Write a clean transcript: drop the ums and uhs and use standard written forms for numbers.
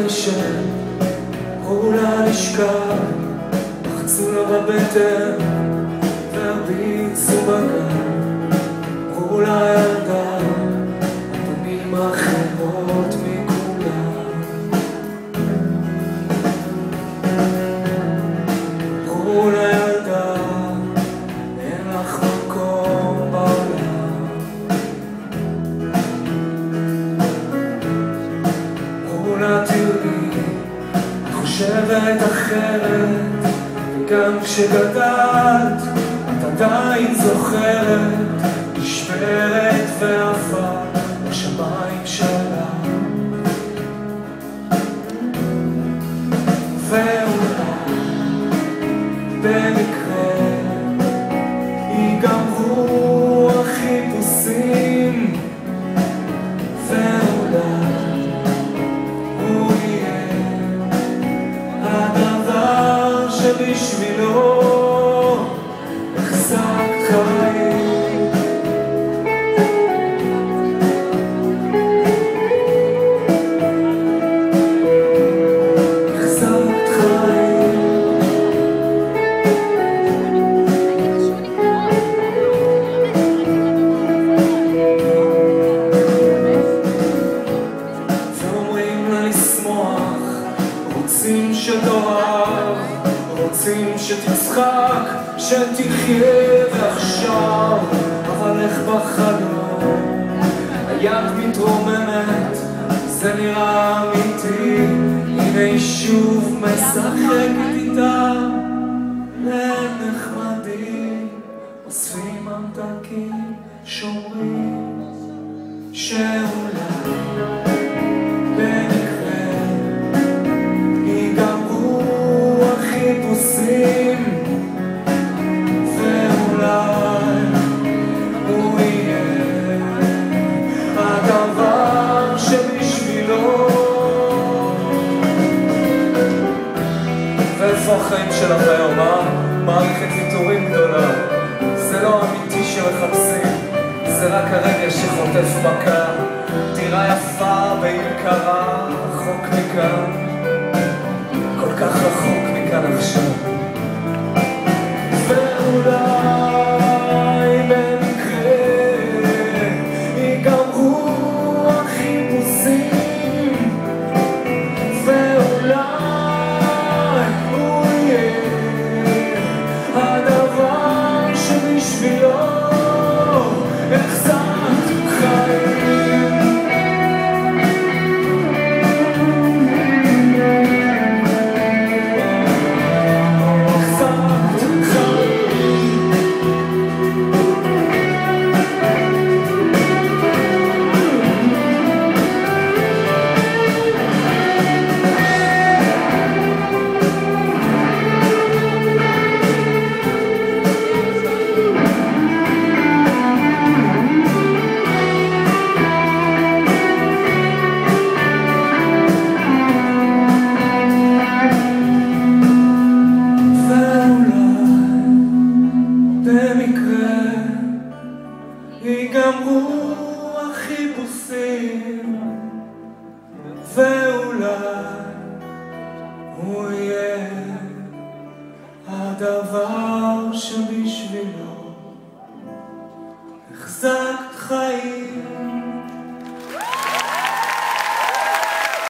ישן, אמרו לה לשכב, לחצו לה בבטן והרביצו בגן. אמרו לה ילדה, הפנים אחרות מכולם. אמרו לה ילדה, אין לך מקום בעולם. אמרו לה תראי, את חושבת אחרת, וגם כשגדלת את עדיין זוכרת, נשברת ועפה בשמיים שלה. ואולי במקרה ייגמרו החיפושים, ואולי הוא יהיה הדבר שבשבילו החזקת חיים. רוצים שתאהב, רוצים שתצחק, שתחיה ועכשיו, אבל איך בחלום היד מתרוממת, זה נראה אמיתי, הנה היא שוב משחקת איתה. הם נחמדים, אוספים ממתקים, שומרים שאולי ואולי הוא יהיה הדבר שבשבילו. ואיפה החיים שלך היום, מערכת ויתורים גדולה? זה לא אמיתי שמחפשים, זה רק הרגע שחוטף מכה. דירה יפה בעיר קרה, רחוק מכאן, כל כך רחוק מכאן עכשיו. ואולי במקרה ייגמרו החיפושים, ואולי הוא יהיה הדבר שבשבילו החזקת חיים. ייגמרו החיפושים, ואולי הוא יהיה הדבר שבשבילו החזקת חיים.